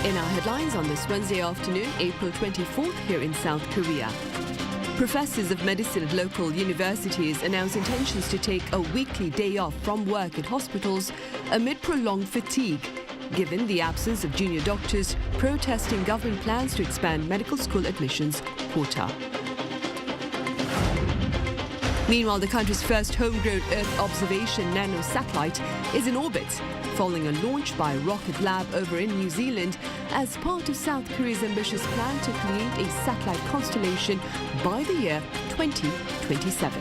In our headlines on this Wednesday afternoon, April 24th, here in South Korea. Professors of medicine at local universities announce intentions to take a weekly day off from work at hospitals amid prolonged fatigue, given the absence of junior doctors protesting government plans to expand medical school admissions quota. Meanwhile, the country's first homegrown Earth observation nano-satellite is in orbit, following a launch by Rocket Lab over in New Zealand as part of South Korea's ambitious plan to create a satellite constellation by the year 2027.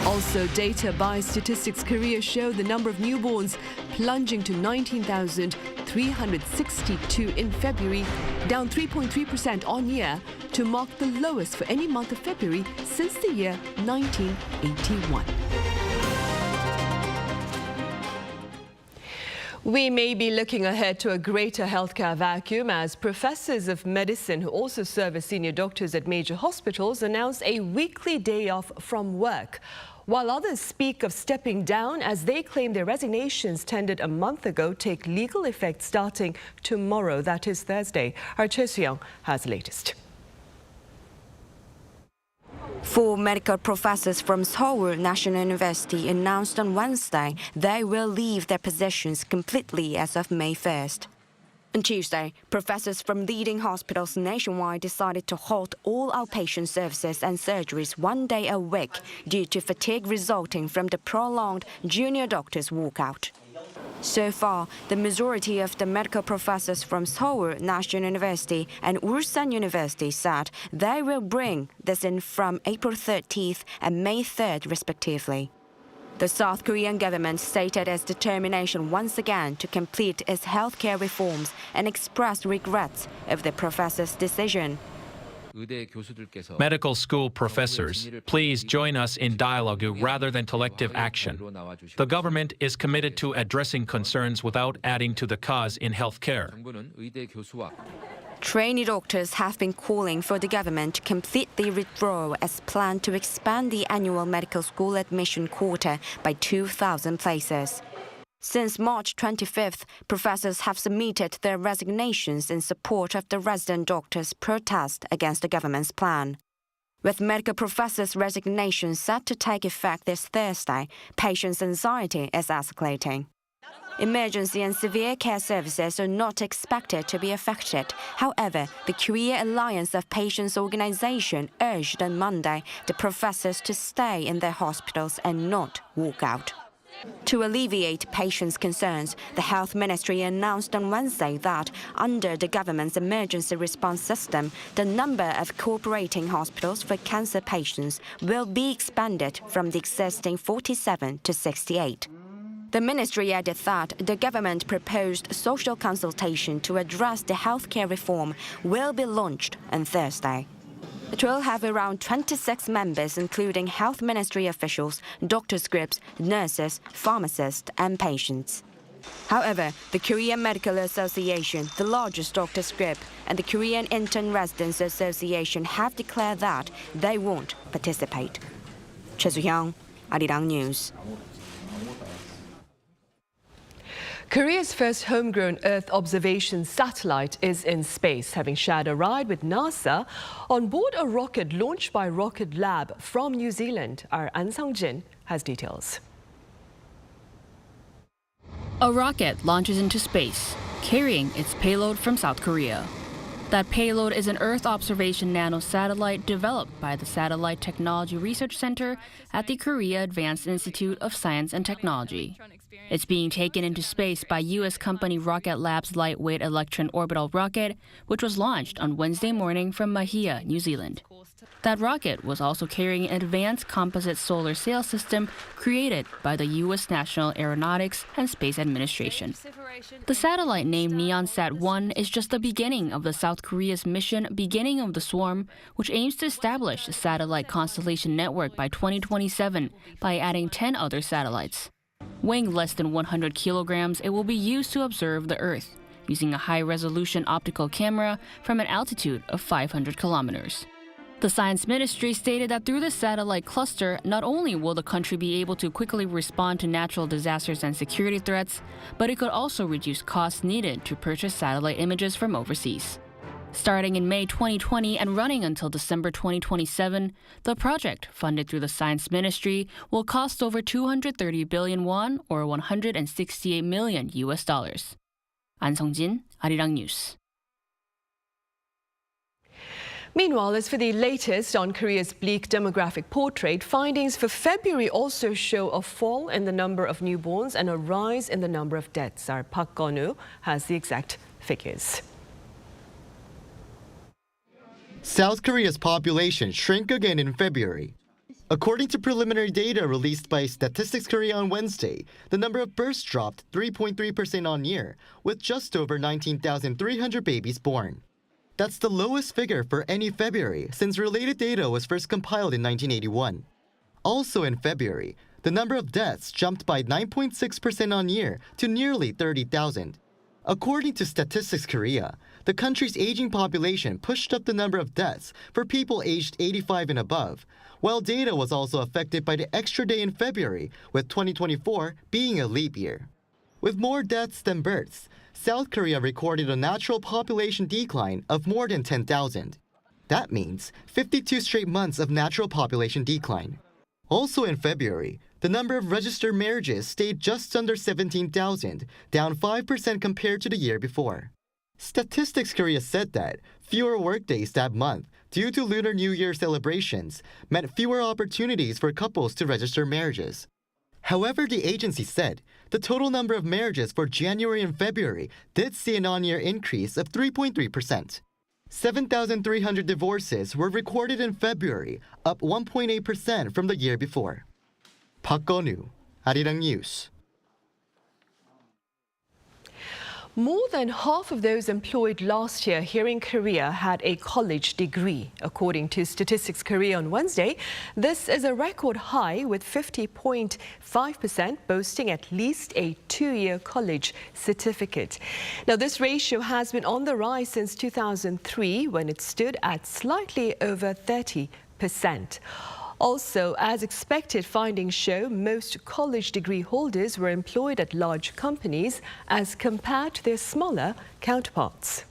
Also, data by Statistics Korea show the number of newborns plunging to 19,362 in February, down 3.3% on year, to mark the lowest for any month of February since the year 1981. We may be looking ahead to a greater healthcare vacuum as professors of medicine who also serve as senior doctors at major hospitals announce a weekly day off from work, while others speak of stepping down as they claim their resignations tendered a month ago take legal effect starting tomorrow, that is Thursday. Our Choi Soo-young has the latest. 4 medical professors from Seoul National University announced on Wednesday they will leave their positions completely as of May 1st. On Tuesday, professors from leading hospitals nationwide decided to halt all outpatient services and surgeries 1 day a week due to fatigue resulting from the prolonged junior doctors' walkout. So far, the majority of the medical professors from Seoul National University and Ulsan University said they will bring this in from April 30th and May 3rd, respectively. The South Korean government stated its determination once again to complete its healthcare reforms and expressed regrets of the professors' decision. Medical school professors, please join us in dialogue rather than collective action. The government is committed to addressing concerns without adding to the cause in healthcare. Trainee doctors have been calling for the government to completely withdraw its plan to expand the annual medical school admission quota by 2,000 places. Since March 25th, professors have submitted their resignations in support of the resident doctors' protest against the government's plan. With medical professors' resignations set to take effect this Thursday, patients' anxiety is escalating. Emergency and severe care services are not expected to be affected. However, the Korea Alliance of Patients Organization urged on Monday the professors to stay in their hospitals and not walk out. To alleviate patients' concerns, the Health Ministry announced on Wednesday that, under the government's emergency response system, the number of cooperating hospitals for cancer patients will be expanded from the existing 47 to 68. The ministry added that the government proposed social consultation to address the healthcare reform will be launched on Thursday. It will have around 26 members, including health ministry officials, doctors' groups, nurses, pharmacists, and patients. However, the Korean Medical Association, the largest doctors' group, and the Korean Intern Residents Association have declared that they won't participate. Choi Soo-young, Arirang News. Korea's first homegrown Earth observation satellite is in space, having shared a ride with NASA on board a rocket launched by Rocket Lab from New Zealand. Our An Sang-jin has details. A rocket launches into space, carrying its payload from South Korea. That payload is an Earth observation nano-satellite developed by the Satellite Technology Research Center at the Korea Advanced Institute of Science and Technology. It's being taken into space by U.S. company Rocket Lab's lightweight Electron orbital rocket, which was launched on Wednesday morning from Mahia, New Zealand. That rocket was also carrying an advanced composite solar sail system created by the U.S. National Aeronautics and Space Administration. The satellite named NeonSat-1 is just the beginning of the South Korea's mission Beginning of the Swarm, which aims to establish a satellite constellation network by 2027 by adding 10 other satellites. Weighing less than 100 kilograms, it will be used to observe the Earth, using a high-resolution optical camera from an altitude of 500 kilometers. The Science Ministry stated that through the satellite cluster, not only will the country be able to quickly respond to natural disasters and security threats, but it could also reduce costs needed to purchase satellite images from overseas. Starting in May 2020 and running until December 2027, the project, funded through the Science Ministry, will cost over 230 billion won or $168 million. An Sung-jin, Arirang News. Meanwhile, as for the latest on Korea's bleak demographic portrait, findings for February also show a fall in the number of newborns and a rise in the number of deaths. Our Park Gon-woo has the exact figures. South Korea's population shrank again in February. According to preliminary data released by Statistics Korea on Wednesday, the number of births dropped 3.3% on year, with just over 19,300 babies born. That's the lowest figure for any February since related data was first compiled in 1981. Also in February, the number of deaths jumped by 9.6% on year to nearly 30,000. According to Statistics Korea, the country's aging population pushed up the number of deaths for people aged 85 and above, while data was also affected by the extra day in February, with 2024 being a leap year. With more deaths than births, South Korea recorded a natural population decline of more than 10,000. That means 52 straight months of natural population decline. Also in February, the number of registered marriages stayed just under 17,000, down 5% compared to the year before. Statistics Korea said that fewer workdays that month due to Lunar New Year celebrations meant fewer opportunities for couples to register marriages. However, the agency said the total number of marriages for January and February did see an on-year increase of 3.3%. 7,300 divorces were recorded in February, up 1.8% from the year before. Park Gon-woo, Arirang News. More than half of those employed last year here in Korea had a college degree. According to Statistics Korea on Wednesday, this is a record high, with 50.5% boasting at least a two-year college certificate. Now, this ratio has been on the rise since 2003, when it stood at slightly over 30%. Also, as expected, findings show most college degree holders were employed at large companies as compared to their smaller counterparts.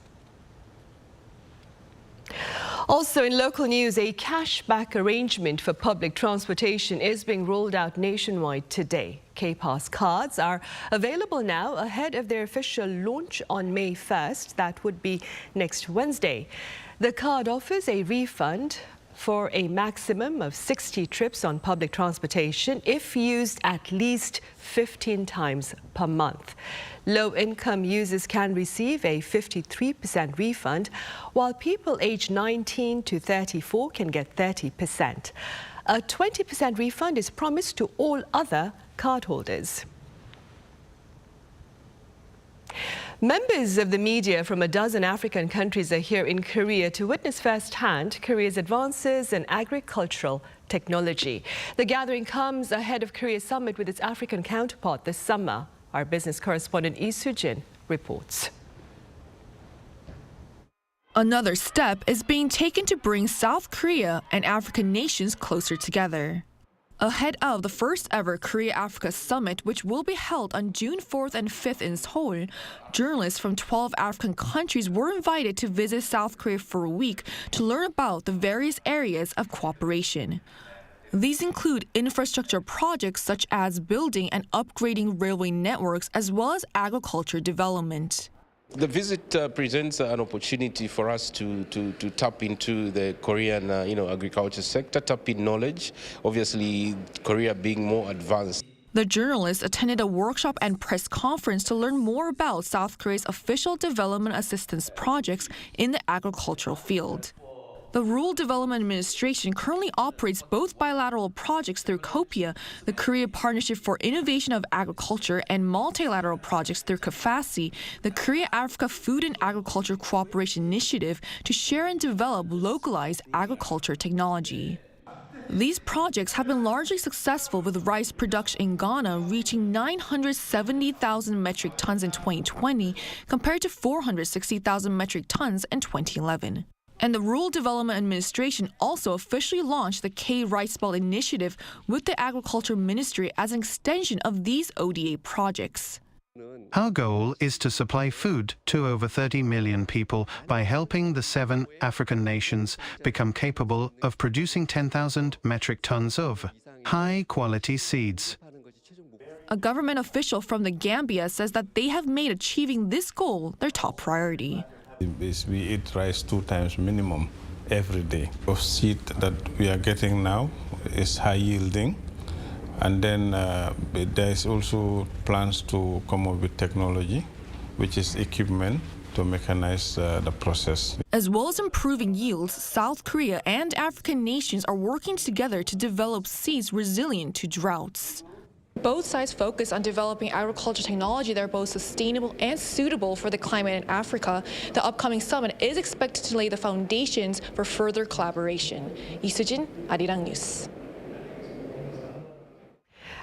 Also in local news, a cashback arrangement for public transportation is being rolled out nationwide today. K-Pass cards are available now ahead of their official launch on May 1st. That would be next Wednesday. The card offers a refund for a maximum of 60 trips on public transportation if used at least 15 times per month. Low-income users can receive a 53% refund, while people aged 19 to 34 can get 30%. A 20% refund is promised to all other cardholders. Members of the media from a dozen African countries are here in Korea to witness firsthand Korea's advances in agricultural technology. The gathering comes ahead of Korea's summit with its African counterpart this summer. Our business correspondent Lee Soo-jin reports. Another step is being taken to bring South Korea and African nations closer together. Ahead of the first ever Korea-Africa Summit, which will be held on June 4th and 5th in Seoul, journalists from 12 African countries were invited to visit South Korea for a week to learn about the various areas of cooperation. These include infrastructure projects such as building and upgrading railway networks, as well as agriculture development. The visit presents an opportunity for us to tap into the Korean agriculture sector, tap in knowledge, obviously Korea being more advanced. The journalists attended a workshop and press conference to learn more about South Korea's official development assistance projects in the agricultural field. The Rural Development Administration currently operates both bilateral projects through COPIA, the Korea Partnership for Innovation of Agriculture, and multilateral projects through CAFASI, the Korea-Africa Food and Agriculture Cooperation Initiative, to share and develop localized agriculture technology. These projects have been largely successful, with rice production in Ghana reaching 970,000 metric tons in 2020 compared to 460,000 metric tons in 2011. And the Rural Development Administration also officially launched the K-Rice Belt initiative with the Agriculture Ministry as an extension of these ODA projects. Our goal is to supply food to over 30 million people by helping the 7 African nations become capable of producing 10,000 metric tons of high-quality seeds. A government official from the Gambia says that they have made achieving this goal their top priority. We eat rice 2 times minimum every day. The seed that we are getting now is high yielding. And then there's also plans to come up with technology, which is equipment to mechanize the process. As well as improving yields, South Korea and African nations are working together to develop seeds resilient to droughts. Both sides focus on developing agriculture technology that are both sustainable and suitable for the climate in Africa. The upcoming summit is expected to lay the foundations for further collaboration. Yasukuni, Arirang News.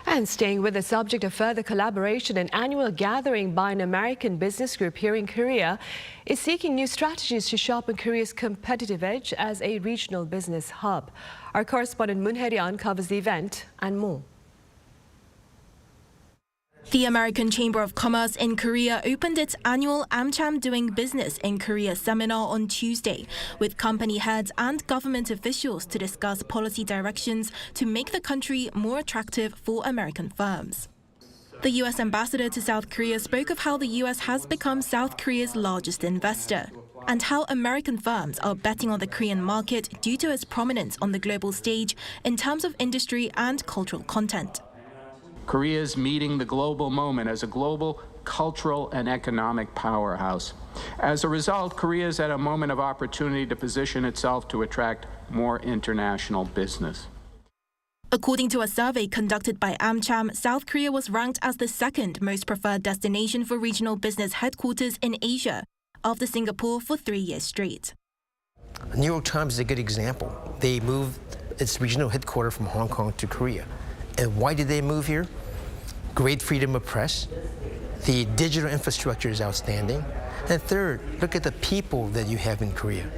And staying with the subject of further collaboration, an annual gathering by an American business group here in Korea is seeking new strategies to sharpen Korea's competitive edge as a regional business hub. Our correspondent Moon Hae-ryun covers the event and more. The American Chamber of Commerce in Korea opened its annual AMCHAM Doing Business in Korea seminar on Tuesday, with company heads and government officials to discuss policy directions to make the country more attractive for American firms. The U.S. ambassador to South Korea spoke of how the U.S. has become South Korea's largest investor and how American firms are betting on the Korean market due to its prominence on the global stage in terms of industry and cultural content. Korea is meeting the global moment as a global cultural and economic powerhouse. As a result, Korea is at a moment of opportunity to position itself to attract more international business. According to a survey conducted by AMCHAM, South Korea was ranked as the 2nd most preferred destination for regional business headquarters in Asia, after Singapore for 3 years straight. The New York Times is a good example. They moved its regional headquarters from Hong Kong to Korea. And why did they move here? Great freedom of press. The digital infrastructure is outstanding. And third, look at the people that you have in Korea.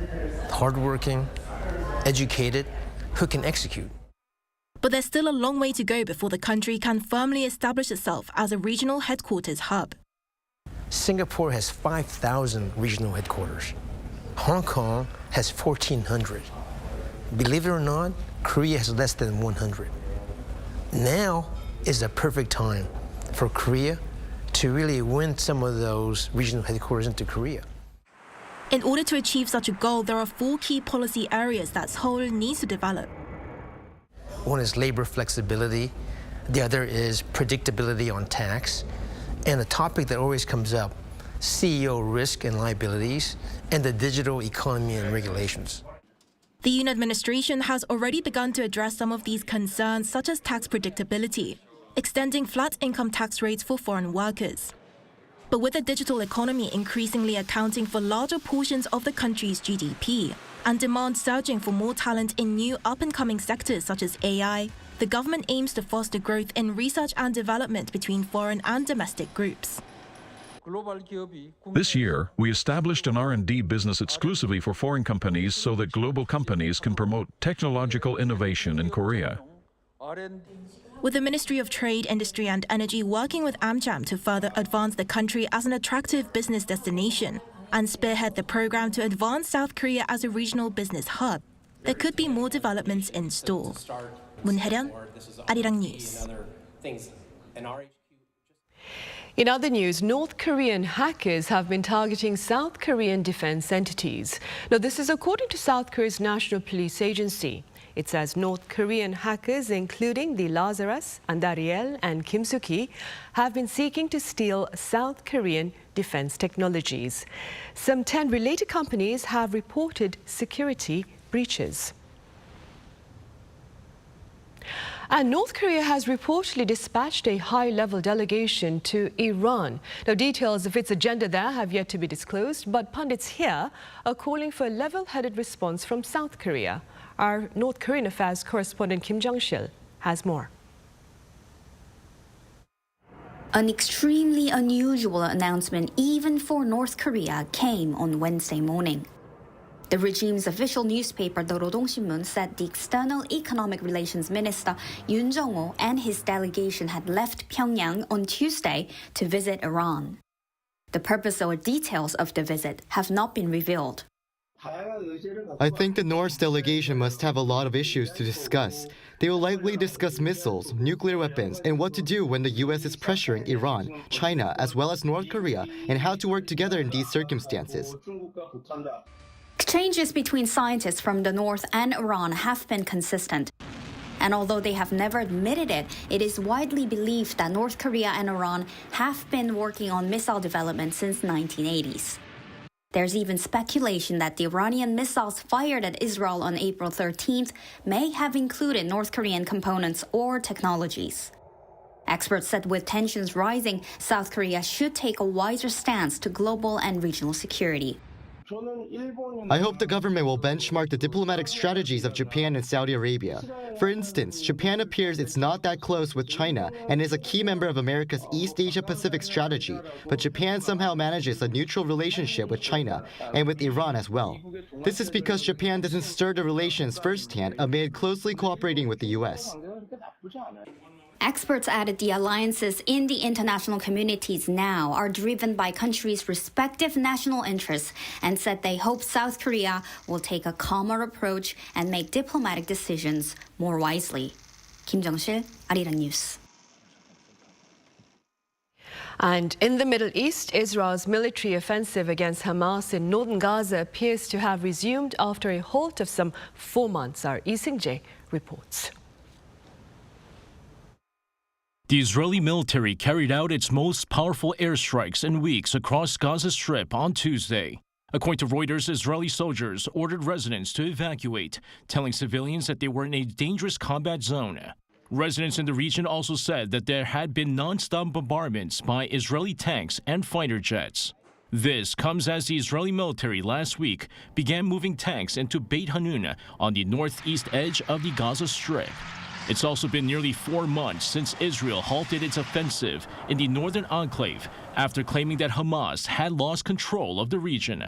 Hardworking, educated, who can execute. But there's still a long way to go before the country can firmly establish itself as a regional headquarters hub. Singapore has 5,000 regional headquarters. Hong Kong has 1,400. Believe it or not, Korea has less than 100. Now is the perfect time for Korea to really win some of those regional headquarters into Korea. In order to achieve such a goal, there are 4 key policy areas that Seoul needs to develop. One is labor flexibility. The other is predictability on tax. And the topic that always comes up, CEO risk and liabilities, and the digital economy and regulations. The Yoon administration has already begun to address some of these concerns, such as tax predictability, extending flat income tax rates for foreign workers. But with the digital economy increasingly accounting for larger portions of the country's GDP and demand surging for more talent in new up-and-coming sectors such as AI, the government aims to foster growth in research and development between foreign and domestic groups. This year, we established an R&D business exclusively for foreign companies so that global companies can promote technological innovation in Korea. With the Ministry of Trade, Industry and Energy working with AMCHAM to further advance the country as an attractive business destination and spearhead the program to advance South Korea as a regional business hub, there could be more developments in store. Moon Hae-ryun, Arirang News. In other news, North Korean hackers have been targeting South Korean defense entities. Now, this is according to South Korea's National Police Agency. It says North Korean hackers, including the Lazarus, Andariel and Kim Soo-ki, have been seeking to steal South Korean defense technologies. Some 10 related companies have reported security breaches. And North Korea has reportedly dispatched a high-level delegation to Iran. Now, details of its agenda there have yet to be disclosed, but pundits here are calling for a level-headed response from South Korea. Our North Korean affairs correspondent Kim Jong-sil has more. An extremely unusual announcement even for North Korea came on Wednesday morning. The regime's official newspaper, the Rodong-Sinmun, said the External Economic Relations Minister Yoon Jong-ho and his delegation had left Pyongyang on Tuesday to visit Iran. The purpose or details of the visit have not been revealed. I think the North's delegation must have a lot of issues to discuss. They will likely discuss missiles, nuclear weapons, and what to do when the U.S. is pressuring Iran, China, as well as North Korea, and how to work together in these circumstances. Exchanges between scientists from the North and Iran have been consistent. And although they have never admitted it, it is widely believed that North Korea and Iran have been working on missile development since the 1980s. There's even speculation that the Iranian missiles fired at Israel on April 13th may have included North Korean components or technologies. Experts said with tensions rising, South Korea should take a wiser stance to global and regional security. I hope the government will benchmark the diplomatic strategies of Japan and Saudi Arabia. For instance, Japan appears it's not that close with China and is a key member of America's East Asia-Pacific strategy, but Japan somehow manages a neutral relationship with China and with Iran as well. This is because Japan doesn't stir the relations firsthand amid closely cooperating with the U.S. Experts added the alliances in the international communities now are driven by countries' respective national interests and said they hope South Korea will take a calmer approach and make diplomatic decisions more wisely. Kim Jung-sil, Arirang News. And in the Middle East, Israel's military offensive against Hamas in northern Gaza appears to have resumed after a halt of some 4 months. Our Ising reports. The Israeli military carried out its most powerful airstrikes in weeks across Gaza Strip on Tuesday. According to Reuters, Israeli soldiers ordered residents to evacuate, telling civilians that they were in a dangerous combat zone. Residents in the region also said that there had been non-stop bombardments by Israeli tanks and fighter jets. This comes as the Israeli military last week began moving tanks into Beit Hanun on the northeast edge of the Gaza Strip. It's also been nearly 4 months since Israel halted its offensive in the northern enclave after claiming that Hamas had lost control of the region.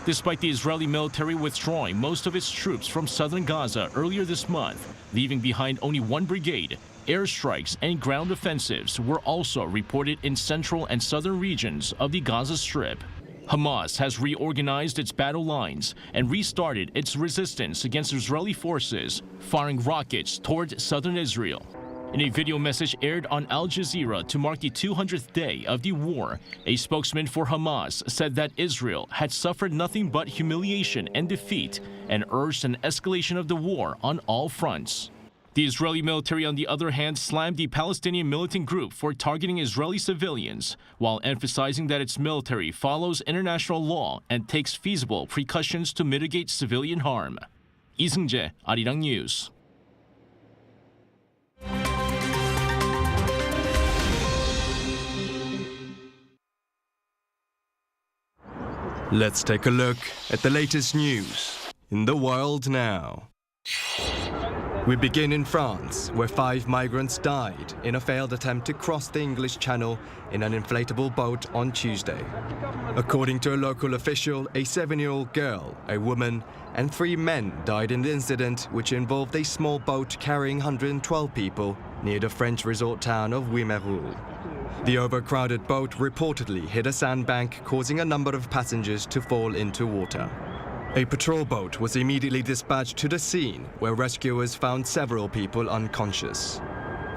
Despite the Israeli military withdrawing most of its troops from southern Gaza earlier this month, leaving behind only 1 brigade, airstrikes and ground offensives were also reported in central and southern regions of the Gaza Strip. Hamas has reorganized its battle lines and restarted its resistance against Israeli forces, firing rockets toward southern Israel. In a video message aired on Al Jazeera to mark the 200th day of the war, a spokesman for Hamas said that Israel had suffered nothing but humiliation and defeat and urged an escalation of the war on all fronts. The Israeli military, on the other hand, slammed the Palestinian militant group for targeting Israeli civilians, while emphasizing that its military follows international law and takes feasible precautions to mitigate civilian harm. Lee Seung-jae, Arirang News. Let's take a look at the latest news in the world now. We begin in France, where 5 migrants died in a failed attempt to cross the English Channel in an inflatable boat on Tuesday. According to a local official, a 7-year-old girl, a woman, and 3 men died in the incident, which involved a small boat carrying 112 people near the French resort town of Wimereux. The overcrowded boat reportedly hit a sandbank, causing a number of passengers to fall into water. A patrol boat was immediately dispatched to the scene, where rescuers found several people unconscious.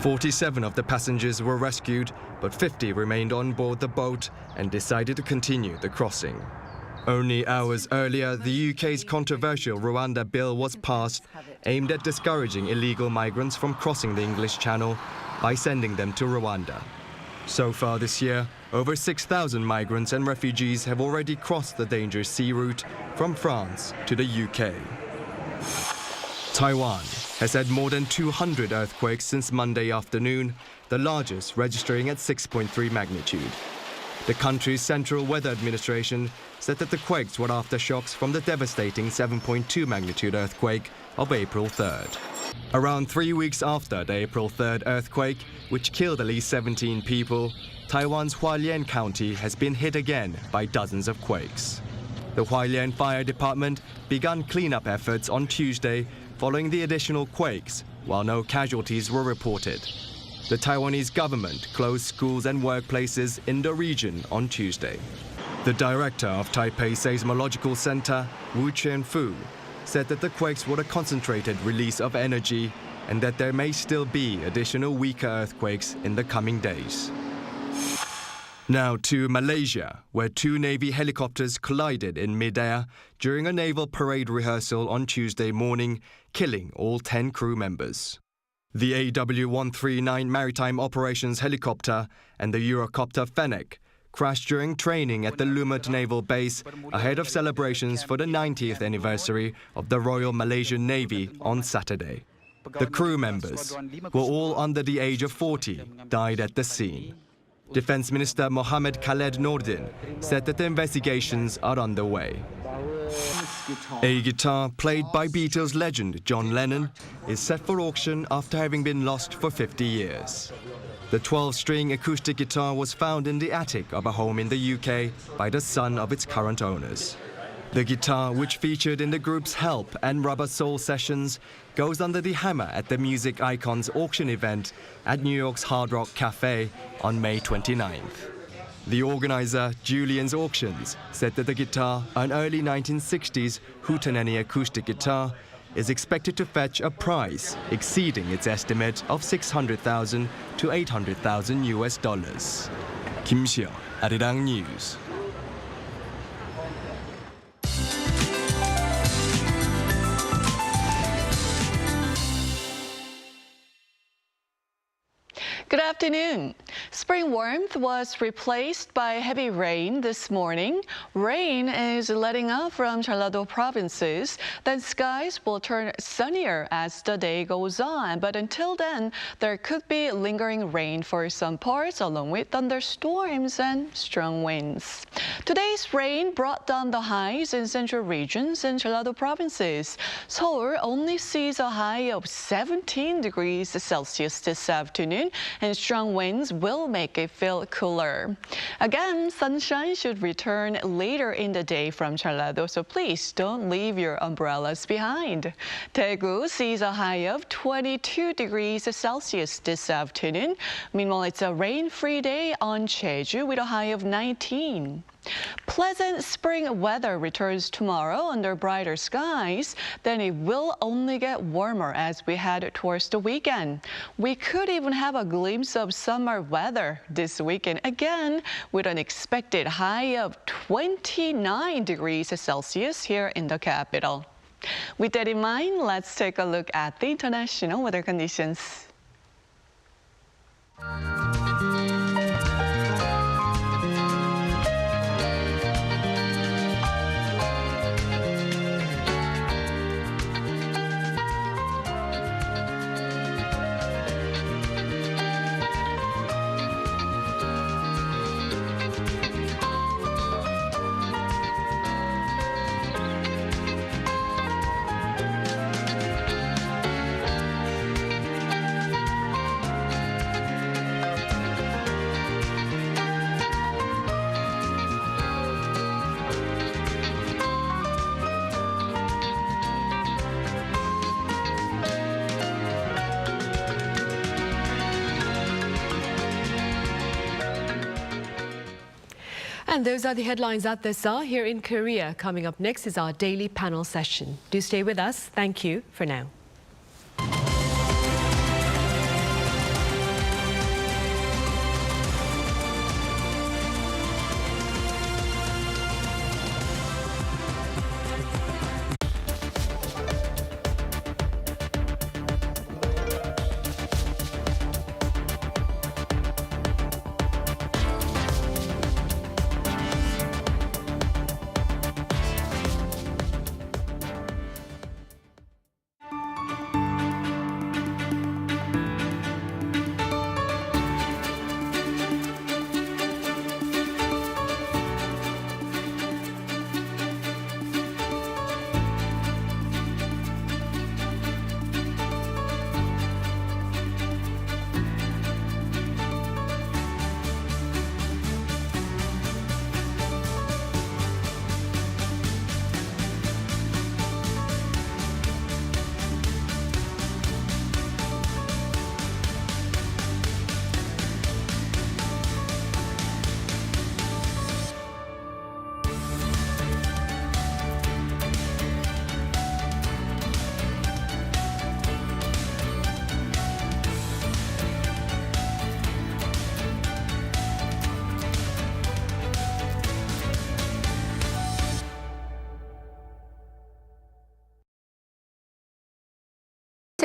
47 of the passengers were rescued, but 50 remained on board the boat and decided to continue the crossing. Only hours earlier, the UK's controversial Rwanda Bill was passed, aimed at discouraging illegal migrants from crossing the English Channel by sending them to Rwanda. So far this year, over 6,000 migrants and refugees have already crossed the dangerous sea route from France to the UK. Taiwan has had more than 200 earthquakes since Monday afternoon, the largest registering at 6.3 magnitude. The country's Central Weather Administration said that the quakes were aftershocks from the devastating 7.2 magnitude earthquake of April 3rd. Around 3 weeks after the April 3rd earthquake, which killed at least 17 people, Taiwan's Hualien County has been hit again by dozens of quakes. The Hualien Fire Department began cleanup efforts on Tuesday following the additional quakes, while no casualties were reported. The Taiwanese government closed schools and workplaces in the region on Tuesday. The director of Taipei Seismological Center, Wu Qianfu, said that the quakes were a concentrated release of energy and that there may still be additional weaker earthquakes in the coming days. Now to Malaysia, where two Navy helicopters collided in midair during a naval parade rehearsal on Tuesday morning, killing all 10 crew members. The AW139 Maritime Operations helicopter and the Eurocopter Fennec crashed during training at the Lumut Naval Base ahead of celebrations for the 90th anniversary of the Royal Malaysian Navy on Saturday. The crew members, who were all under the age of 40, died at the scene. Defense Minister Mohammed Khaled Nordin said that the investigations are underway. A guitar played by Beatles legend John Lennon is set for auction after having been lost for 50 years. The 12-string acoustic guitar was found in the attic of a home in the UK by the son of its current owners. The guitar, which featured in the group's Help and Rubber Soul sessions, goes under the hammer at the Music Icons auction event at New York's Hard Rock Cafe on May 29th. The organizer, Julian's Auctions, said that the guitar, an early 1960s hootenanny acoustic guitar, is expected to fetch a price exceeding its estimate of $600,000 to $800,000. Kim Xiao, Arirang News. Good afternoon. Spring warmth was replaced by heavy rain this morning. Rain is letting up from Jeollado provinces. Then skies will turn sunnier as the day goes on. But until then, there could be lingering rain for some parts, along with thunderstorms and strong winds. Today's rain brought down the highs in central regions and Jeollado provinces. Seoul only sees a high of 17 degrees Celsius this afternoon, and strong winds will make it feel cooler. Again, sunshine should return later in the day from Jeollado, so please don't leave your umbrellas behind. Daegu sees a high of 22 degrees Celsius this afternoon. Meanwhile, it's a rain-free day on Jeju with a high of 19. Pleasant spring weather returns tomorrow under brighter skies. Then it will only get warmer as we head towards the weekend. We could even have a glimpse of summer weather this weekend again, with an expected high of 29 degrees Celsius here in the capital. With that in mind, let's take a look at the international weather conditions. And those are the headlines at this hour here in Korea. Coming up next is our daily panel session. Do stay with us. Thank you for now.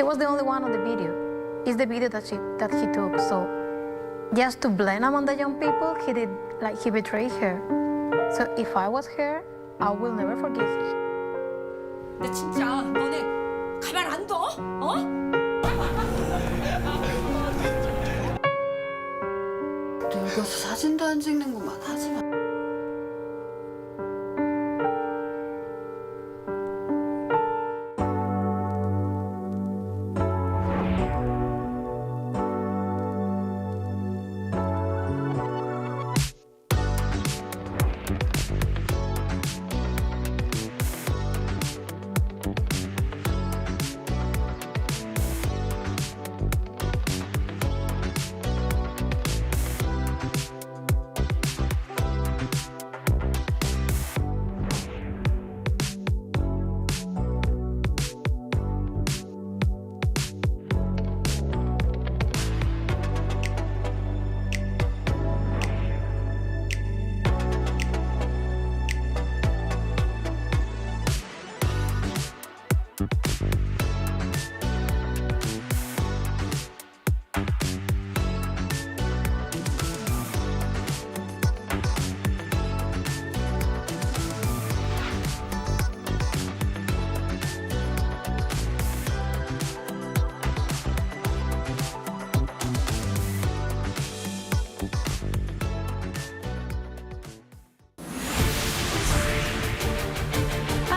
She was the only one on the video. It's the video that he took. So just to blame among the young people, he betrayed her. So if I was her, I will never forgive him. 근데 진짜 너네 가만 안 둬? 어? 늙어서 사진도 안 찍는 것만 하지 마.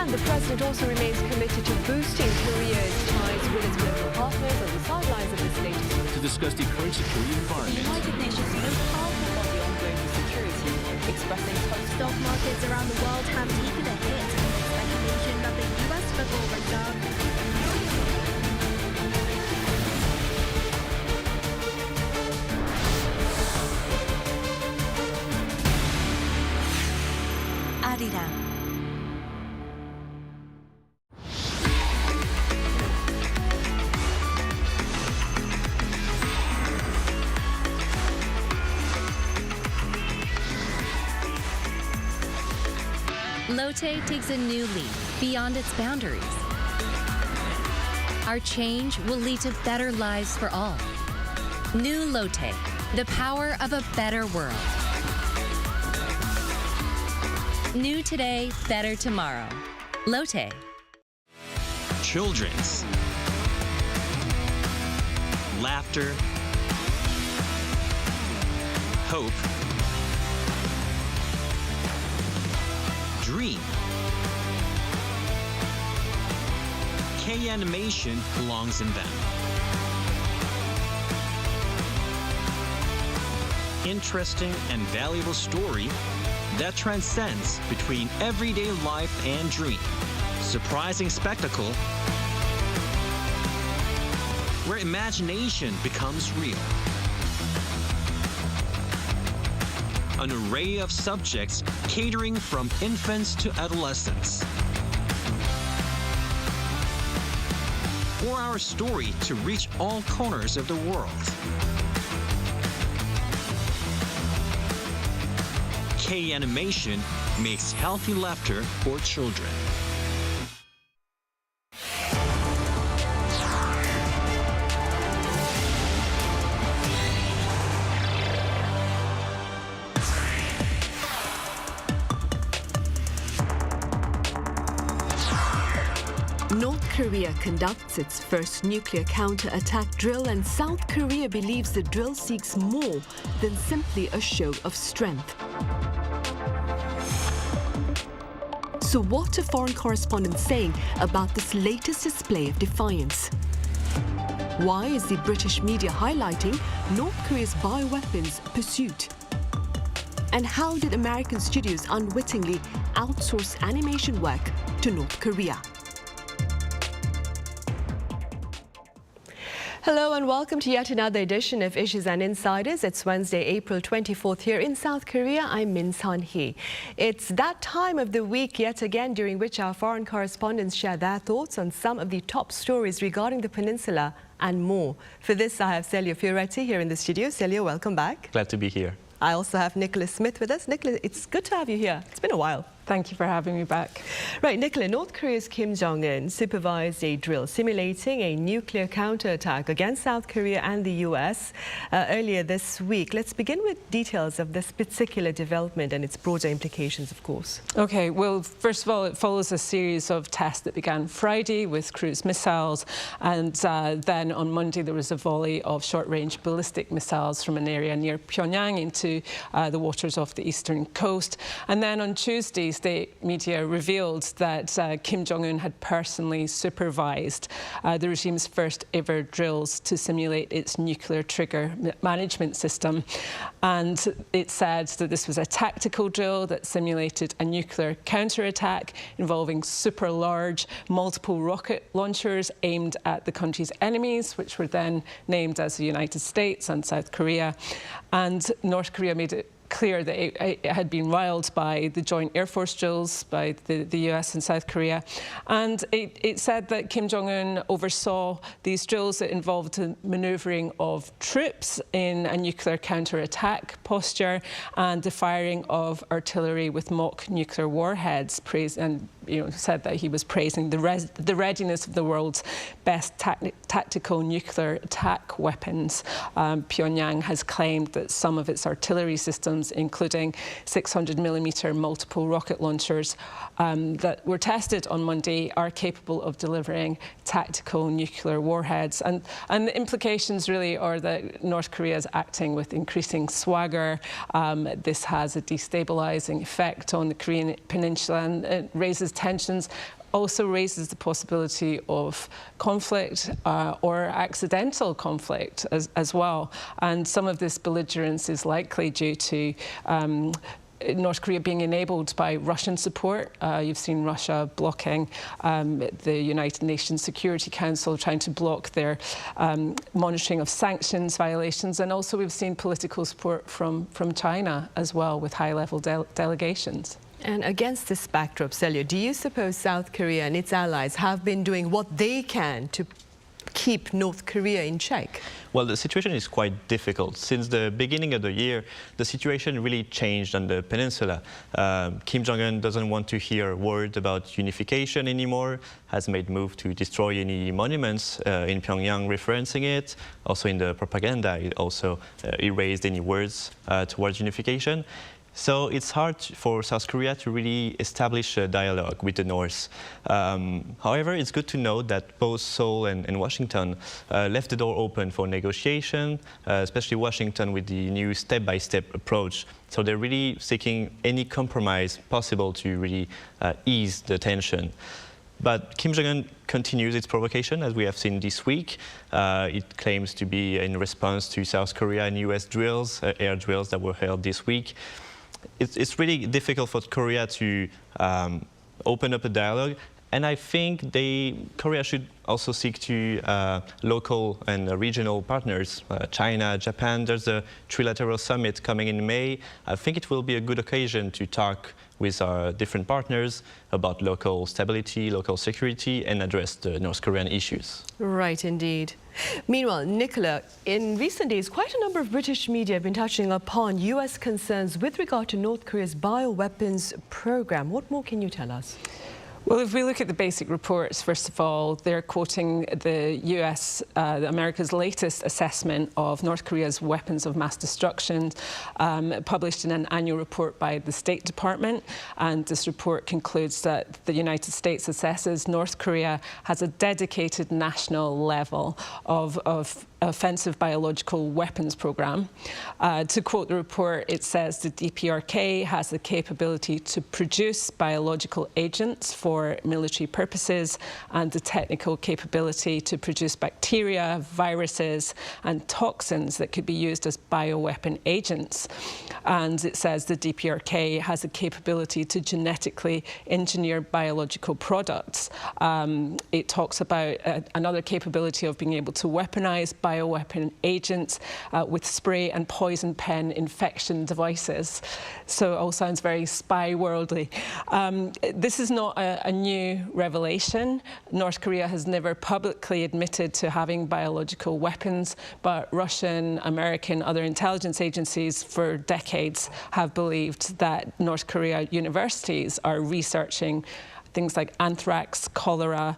The president also remains committed to boosting Korea's ties with its global partners on the sidelines of this latest. To discuss the current security environment. The United Nations most powerful body on global security, expressing hope. Stock markets around the world have taken a hit. Speculation that the US Federal Reserve Arirang. Lotte takes a new leap beyond its boundaries. Our change will lead to better lives for all. New Lotte, the power of a better world. New today, better tomorrow. Lotte. Children's laughter, hope, dream. K-animation belongs in them. Interesting and valuable story that transcends between everyday life and dream. Surprising spectacle where imagination becomes real. An array of subjects catering from infants to adolescents. For our story to reach all corners of the world. K-animation makes healthy laughter for children. North Korea conducts its first nuclear counter-attack drill, and South Korea believes the drill seeks more than simply a show of strength. So what are foreign correspondents saying about this latest display of defiance? Why is the British media highlighting North Korea's bioweapons pursuit? And how did American studios unwittingly outsource animation work to North Korea? Hello and welcome to yet another edition of Issues and Insiders. It's Wednesday, April 24th here in South Korea. I'm Min Sun-hee. It's that time of the week yet again during which our foreign correspondents share their thoughts on some of the top stories regarding the peninsula and more. For this, I have Celio Fioretti here in the studio. Celio, welcome back. Glad to be here. I also have Nicholas Smith with us. Nicholas, it's good to have you here. It's been a while. Thank you for having me back. Right, Nicola, North Korea's Kim Jong-un supervised a drill simulating a nuclear counterattack against South Korea and the US earlier this week. Let's begin with details of this particular development and its broader implications, of course. Okay, well, first of all, it follows a series of tests that began Friday with cruise missiles, and then on Monday there was a volley of short-range ballistic missiles from an area near Pyongyang into the waters off the eastern coast. And then on Tuesday, state media revealed that Kim Jong-un had personally supervised the regime's first ever drills to simulate its nuclear trigger management system. And it said that this was a tactical drill that simulated a nuclear counterattack involving super large multiple rocket launchers aimed at the country's enemies, which were then named as the United States and South Korea. And North Korea made it clear that it had been riled by the joint Air Force drills by the US and South Korea. And it said that Kim Jong-un oversaw these drills that involved the manoeuvring of troops in a nuclear counterattack posture and the firing of artillery with mock nuclear warheads, and said that he was praising the readiness of the world's best tactical nuclear attack weapons. Pyongyang has claimed that some of its artillery systems, including 600mm multiple rocket launchers that were tested on Monday, are capable of delivering tactical nuclear warheads. And the implications really are that North Korea is acting with increasing swagger. This has a destabilizing effect on the Korean peninsula, and it raises tensions, also raises the possibility of conflict or accidental conflict as well. And some of this belligerence is likely due to North Korea being enabled by Russian support. You've seen Russia blocking the United Nations Security Council, trying to block their monitoring of sanctions violations. And also we've seen political support from China as well, with high-level delegations. And against this backdrop, Celia, do you suppose South Korea and its allies have been doing what they can to keep North Korea in check? Well, the situation is quite difficult. Since the beginning of the year, the situation really changed on the peninsula. Kim Jong-un doesn't want to hear word about unification anymore, has made move to destroy any monuments in Pyongyang referencing it. Also in the propaganda, it also erased any words towards unification. So it's hard for South Korea to really establish a dialogue with the North. However, it's good to note that both Seoul and Washington left the door open for negotiation, especially Washington with the new step-by-step approach. So they're really seeking any compromise possible to really ease the tension. But Kim Jong-un continues its provocation, as we have seen this week. It claims to be in response to South Korea and US drills, air drills that were held this week. It's really difficult for Korea to open up a dialogue, and I think Korea should also seek to local and regional partners, China, Japan. There's a trilateral summit coming in May. I think it will be a good occasion to talk with our different partners about local stability, local security, and address the North Korean issues. Right, indeed. Meanwhile, Nicola, in recent days, quite a number of British media have been touching upon US concerns with regard to North Korea's bioweapons program. What more can you tell us? Well, if we look at the basic reports, first of all, they're quoting the US, America's latest assessment of North Korea's weapons of mass destruction, published in an annual report by the State Department. And this report concludes that the United States assesses North Korea has a dedicated national level of offensive biological weapons program. To quote the report, it says the DPRK has the capability to produce biological agents for military purposes and the technical capability to produce bacteria, viruses, and toxins that could be used as bioweapon agents. And it says the DPRK has a capability to genetically engineer biological products. It talks about another capability of being able to weaponize bioweapon agents with spray and poison pen infection devices. So it all sounds very spy worldly. This is not a new revelation. North Korea has never publicly admitted to having biological weapons, but Russian, American, other intelligence agencies for decades have believed that North Korea universities are researching things like anthrax, cholera,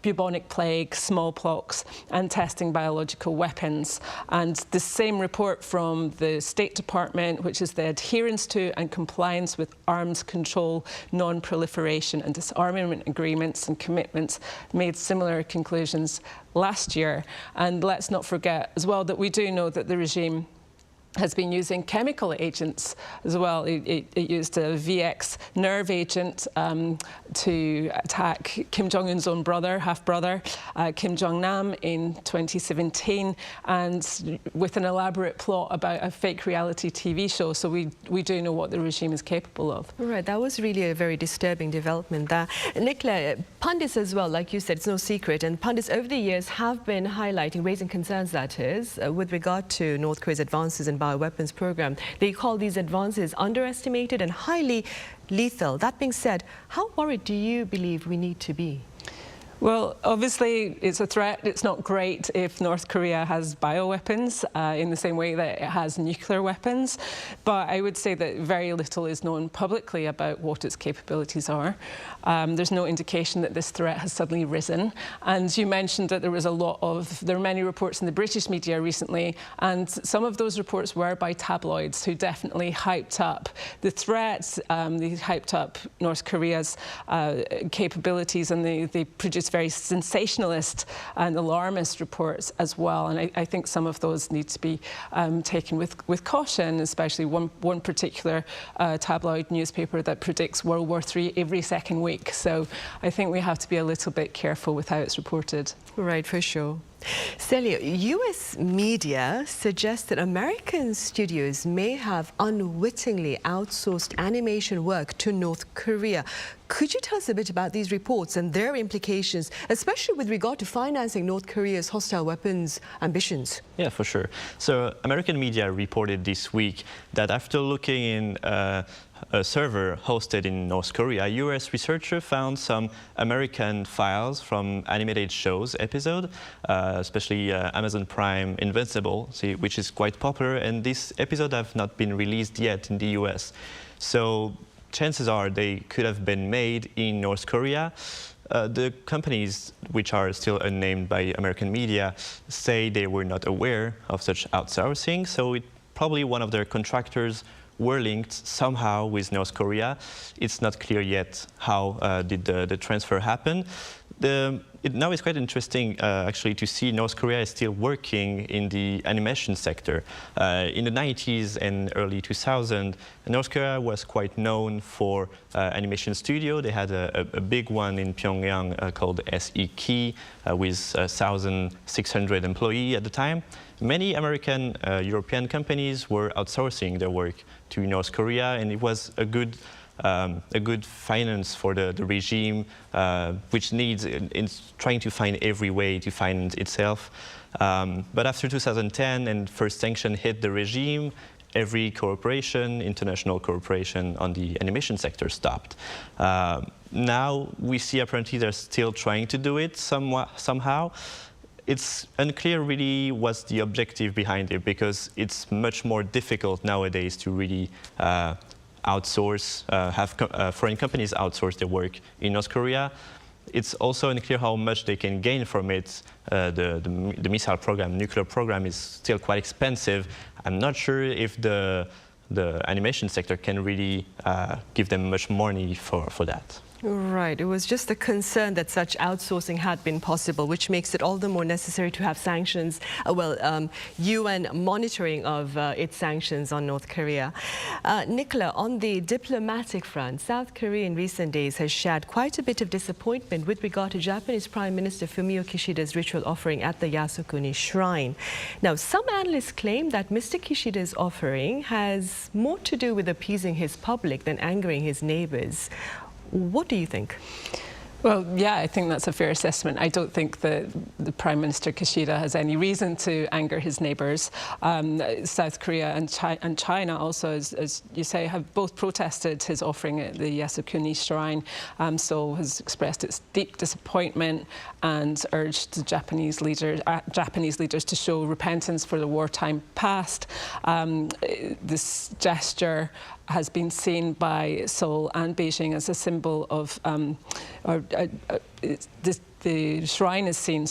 bubonic plague, smallpox, and testing biological weapons. And the same report from the State Department, which is the adherence to and compliance with arms control, non-proliferation and disarmament agreements and commitments, made similar conclusions last year. And let's not forget as well that we do know that the regime has been using chemical agents as well. It used a VX nerve agent to attack Kim Jong-un's own brother, half-brother, Kim Jong-nam in 2017, and with an elaborate plot about a fake reality TV show. So we do know what the regime is capable of. Right, that was really a very disturbing development there. Nicola, pundits as well, like you said, it's no secret, and pundits over the years have been highlighting, raising concerns, that is, with regard to North Korea's advances in bioweapons program. They call these advances underestimated and highly lethal. That being said, how worried do you believe we need to be? Well, obviously, it's a threat. It's not great if North Korea has bioweapons in the same way that it has nuclear weapons. But I would say that very little is known publicly about what its capabilities are. There's no indication that this threat has suddenly risen. And you mentioned that there were many reports in the British media recently, and some of those reports were by tabloids who definitely hyped up the threats, they hyped up North Korea's capabilities, and they produced very sensationalist and alarmist reports as well. And I think some of those need to be taken with caution, especially one particular tabloid newspaper that predicts World War III every second week. So I think we have to be a little bit careful with how it's reported. Right, for sure. Celia, US media suggests that American studios may have unwittingly outsourced animation work to North Korea. Could you tell us a bit about these reports and their implications, especially with regard to financing North Korea's hostile weapons ambitions? Yeah, for sure. So American media reported this week that after looking in a server hosted in North Korea, US researchers found some American files from animated shows episode, especially Amazon Prime Invincible, which is quite popular, and this episode have not been released yet in the US. So chances are they could have been made in North Korea. The companies, which are still unnamed by American media, say they were not aware of such outsourcing, so it probably one of their contractors were linked somehow with North Korea. It's not clear yet how did the transfer happen. Now it's quite interesting actually to see North Korea is still working in the animation sector. In the 90s and early 2000s, North Korea was quite known for animation studio. They had a big one in Pyongyang called SEK with 1,600 employees at the time. Many American, European companies were outsourcing their work to North Korea, and it was a good finance for the regime, which needs in trying to find every way to finance itself. But after 2010 and first sanction hit the regime, every cooperation, international cooperation on the animation sector stopped. Now we see apparently they're still trying to do it somehow. It's unclear really what's the objective behind it, because it's much more difficult nowadays to really outsource, have foreign companies outsource their work in North Korea. It's also unclear how much they can gain from it. The missile program, nuclear program, is still quite expensive. I'm not sure if the animation sector can really give them much money for that. Right. It was just a concern that such outsourcing had been possible, which makes it all the more necessary to have sanctions, UN monitoring of its sanctions on North Korea. Nicola, on the diplomatic front, South Korea in recent days has shared quite a bit of disappointment with regard to Japanese Prime Minister Fumio Kishida's ritual offering at the Yasukuni shrine. Now, some analysts claim that Mr. Kishida's offering has more to do with appeasing his public than angering his neighbors. What do you think? Well, yeah, I think that's a fair assessment. I don't think that the Prime Minister Kishida has any reason to anger his neighbours. South Korea and China also, as you say, have both protested his offering at the Yasukuni shrine. Seoul has expressed its deep disappointment and urged the Japanese leaders to show repentance for the wartime past. This gesture has been seen by Seoul and Beijing as a symbol of, the shrine is seen,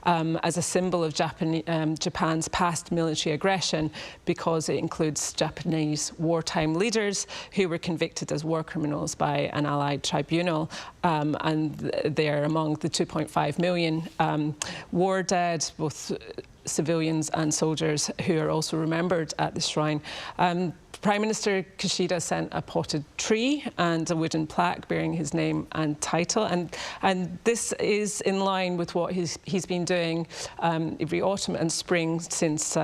as a symbol of Japan's past military aggression because it includes Japanese wartime leaders who were convicted as war criminals by an allied tribunal, and they are among the 2.5 million war dead, both civilians and soldiers, who are also remembered at the shrine. Prime Minister Kishida sent a potted tree and a wooden plaque bearing his name and title, and this is in line with what he's been doing every autumn and spring since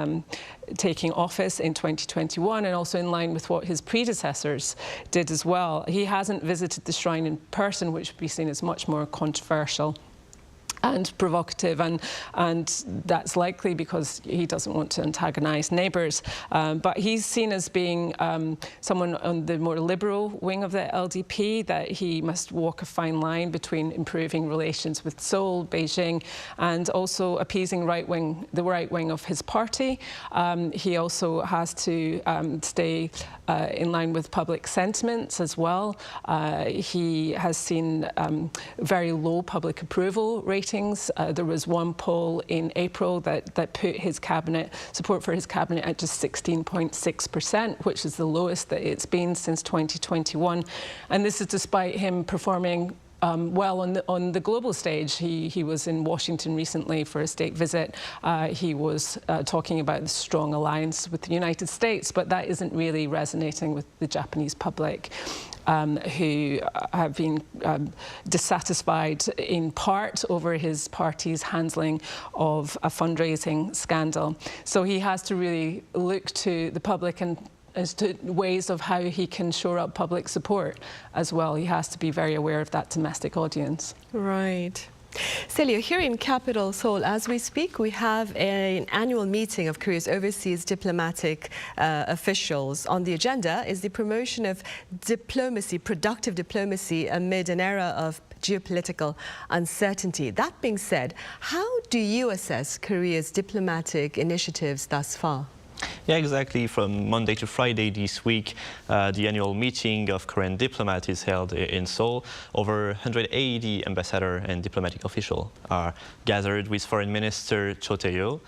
taking office in 2021, and also in line with what his predecessors did as well. He hasn't visited the shrine in person, which would be seen as much more controversial and provocative, and that's likely because he doesn't want to antagonise neighbours. But he's seen as being someone on the more liberal wing of the LDP, that he must walk a fine line between improving relations with Seoul, Beijing, and also appeasing the right wing of his party. He also has to stay in line with public sentiments as well. He has seen very low public approval ratings. There was one poll in April that put his cabinet support for his cabinet at just 16.6%, which is the lowest that it's been since 2021. And this is despite him performing well on the global stage. He was in Washington recently for a state visit. He was talking about the strong alliance with the United States, but that isn't really resonating with the Japanese public, who have been dissatisfied in part over his party's handling of a fundraising scandal. So he has to really look to the public and as to ways of how he can shore up public support as well. He has to be very aware of that domestic audience. Right. Celia, here in capital Seoul, as we speak, we have an annual meeting of Korea's overseas diplomatic officials. On the agenda is the promotion of diplomacy, productive diplomacy, amid an era of geopolitical uncertainty. That being said, how do you assess Korea's diplomatic initiatives thus far? Yeah, exactly. From Monday to Friday this week, the annual meeting of Korean diplomats is held in Seoul. Over 180 ambassador and diplomatic officials are gathered with Foreign Minister Cho Tae-yo.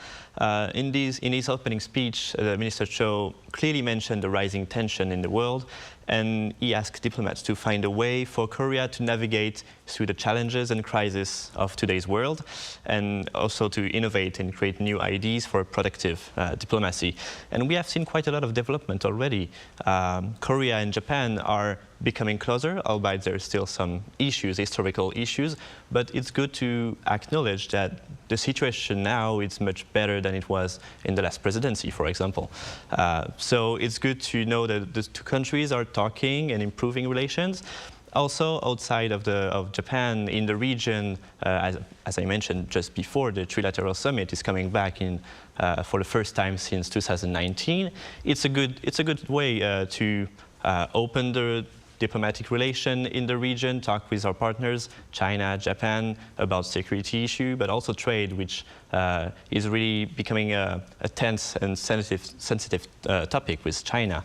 In his opening speech, Minister Cho clearly mentioned the rising tension in the world, and he asked diplomats to find a way for Korea to navigate through the challenges and crises of today's world, and also to innovate and create new ideas for productive diplomacy. And we have seen quite a lot of development already. Korea and Japan are becoming closer, albeit there are still some issues, historical issues, but it's good to acknowledge that the situation now is much better than it was in the last presidency, for example. So it's good to know that the two countries are talking and improving relations. Also, outside of Japan, in the region, as I mentioned just before, the Trilateral Summit is coming back in for the first time since 2019. It's a good way to open the diplomatic relation in the region, talk with our partners, China, Japan, about security issue, but also trade, which is really becoming a tense and sensitive topic with China,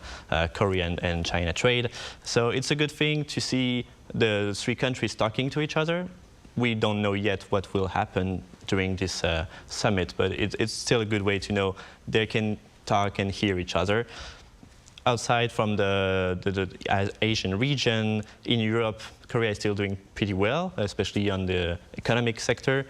Korean and China trade. So it's a good thing to see the three countries talking to each other. We don't know yet what will happen during this summit, but it's still a good way to know they can talk and hear each other. Outside from the Asian region, in Europe, Korea is still doing pretty well, especially on the economic sector.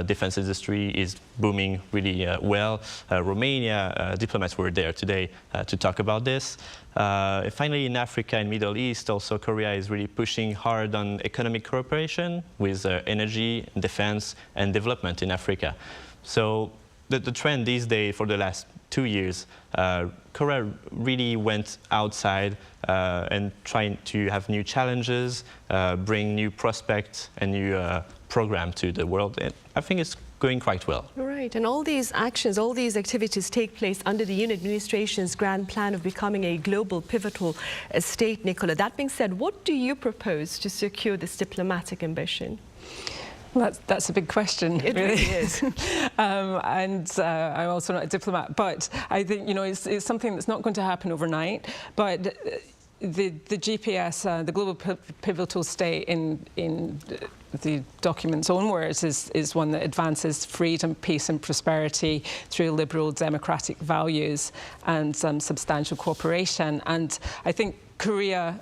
Defense industry is booming really well. Romania, diplomats were there today to talk about this. Finally, in Africa and Middle East, also Korea is really pushing hard on economic cooperation with energy, defense, and development in Africa. So the trend these days for the last 2 years, Korea really went outside and trying to have new challenges, bring new prospects and new program to the world. And I think it's going quite well. Right, and all these actions, all these activities take place under the Yoon administration's grand plan of becoming a global pivotal state, Nicola. That being said, what do you propose to secure this diplomatic ambition? Well, that's a big question. It really is. I'm also not a diplomat, but I think, you know, it's something that's not going to happen overnight. But the GPS, the global pivotal state in the document's own words, is one that advances freedom, peace and prosperity through liberal democratic values and substantial cooperation. And I think Korea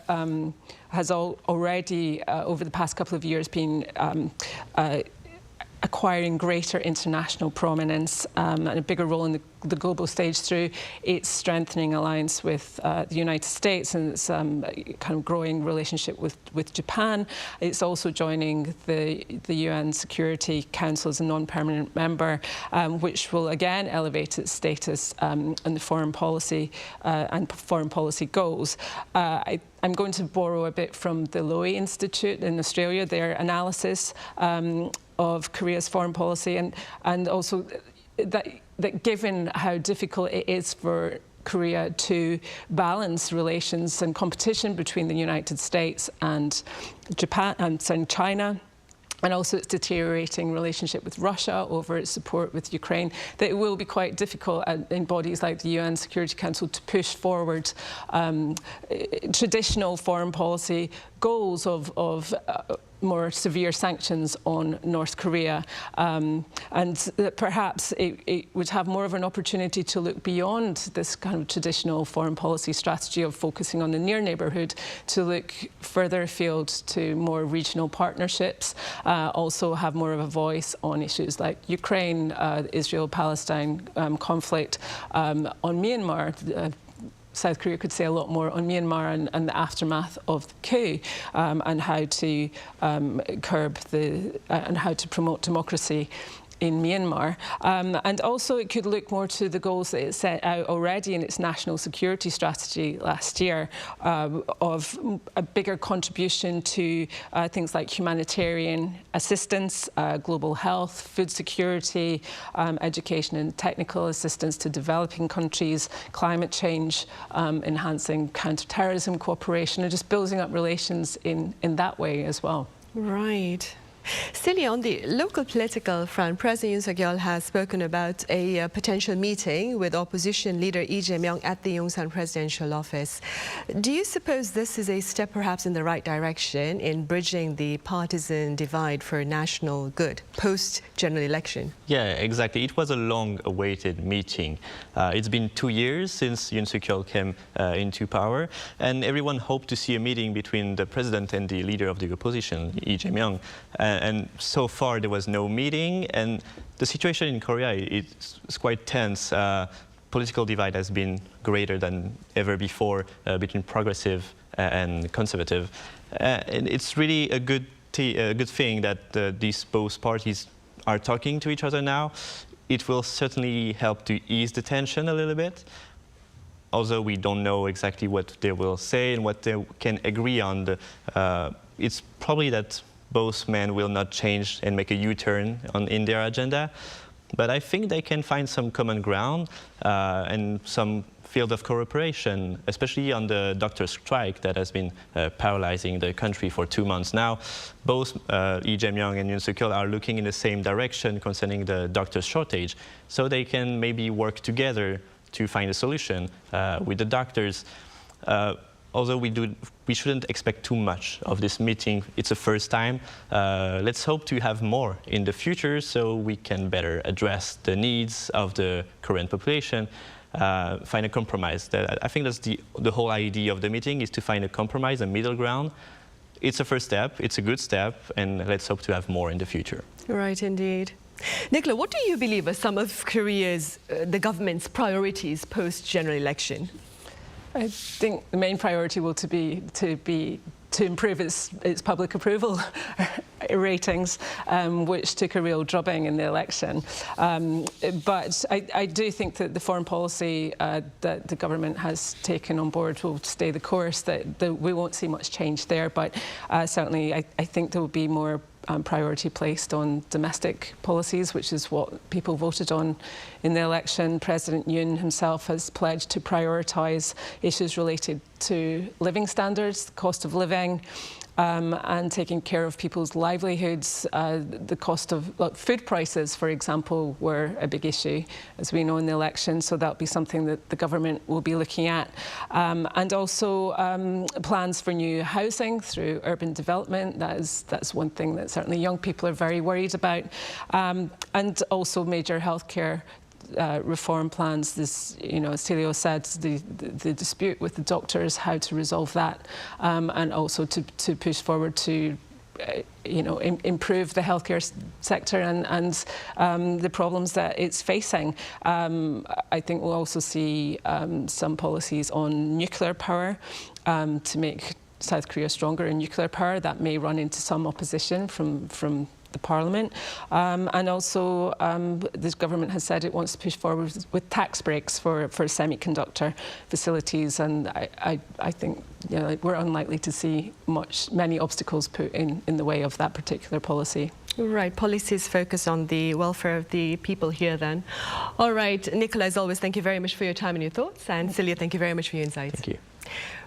has already, over the past couple of years, been acquiring greater international prominence and a bigger role in the global stage through its strengthening alliance with the United States and its kind of growing relationship with Japan. It's also joining the UN Security Council as a non-permanent member, which will again elevate its status in the foreign policy and foreign policy goals. I'm going to borrow a bit from the Lowy Institute in Australia, their analysis of Korea's foreign policy, and also that given how difficult it is for Korea to balance relations and competition between the United States and Japan and China, and also its deteriorating relationship with Russia over its support with Ukraine, that it will be quite difficult in bodies like the UN Security Council to push forward traditional foreign policy goals of more severe sanctions on North Korea, and that perhaps it would have more of an opportunity to look beyond this kind of traditional foreign policy strategy of focusing on the near neighbourhood, to look further afield to more regional partnerships, also have more of a voice on issues like Ukraine, Israel-Palestine conflict, on Myanmar. South Korea could say a lot more on Myanmar and the aftermath of the coup, and how to curb and how to promote democracy in Myanmar. And also it could look more to the goals that it set out already in its national security strategy last year, of a bigger contribution to things like humanitarian assistance, global health, food security, education and technical assistance to developing countries, climate change, enhancing counter-terrorism cooperation, and just building up relations in that way as well. Right. Celia, on the local political front, President Yoon Suk-yeol has spoken about a potential meeting with opposition leader Lee Jae-myung at the Yongsan presidential office. Do you suppose this is a step perhaps in the right direction in bridging the partisan divide for national good post-general election? Yeah, exactly. It was a long-awaited meeting. It's been 2 years since Yoon Suk-yeol came into power, and everyone hoped to see a meeting between the president and the leader of the opposition, Lee Jae-myung. And so far there was no meeting, and the situation in Korea is quite tense. Political divide has been greater than ever before between progressive and conservative. And it's really a good thing that these both parties are talking to each other now. It will certainly help to ease the tension a little bit. Although we don't know exactly what they will say and what they can agree on, it's probably that both men will not change and make a U-turn in their agenda. But I think they can find some common ground and some field of cooperation, especially on the doctor strike that has been paralyzing the country for 2 months now. Both Lee Jae-myung and Yoon Suk-yeol are looking in the same direction concerning the doctor shortage, so they can maybe work together to find a solution with the doctors. Although we shouldn't expect too much of this meeting. It's the first time. Let's hope to have more in the future so we can better address the needs of the Korean population, find a compromise. I think that's the whole idea of the meeting, is to find a compromise, a middle ground. It's a first step, it's a good step, and let's hope to have more in the future. Right, indeed. Nicola, what do you believe are some of Korea's, the government's priorities post-general election? I think the main priority will to improve its public approval ratings, which took a real drubbing in the election. But I do think that the foreign policy that the government has taken on board will stay the course, that we won't see much change there. But certainly I think there will be more priority placed on domestic policies, which is what people voted on in the election. President Yoon himself has pledged to prioritise issues related to living standards, the cost of living, and taking care of people's livelihoods. The cost of food prices, for example, were a big issue, as we know, in the election. So that'll be something that the government will be looking at. And also plans for new housing through urban development. That's one thing that certainly young people are very worried about. And also major healthcare reform plans. This, as Celio said, the dispute with the doctors, how to resolve that, and also to push forward to improve the healthcare sector and the problems that it's facing. I think we'll also see some policies on nuclear power to make South Korea stronger in nuclear power. That may run into some opposition from the Parliament. And also this government has said it wants to push forward with tax breaks for semiconductor facilities, and I think we're unlikely to see many obstacles put in the way of that particular policy. Right, policies focus on the welfare of the people here then. All right, Nicola, as always, thank you very much for your time and your thoughts, and Celia, thank you very much for your insights. Thank you.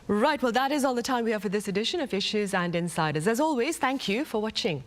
Right, well, that is all the time we have for this edition of Issues and Insiders. As always, thank you for watching.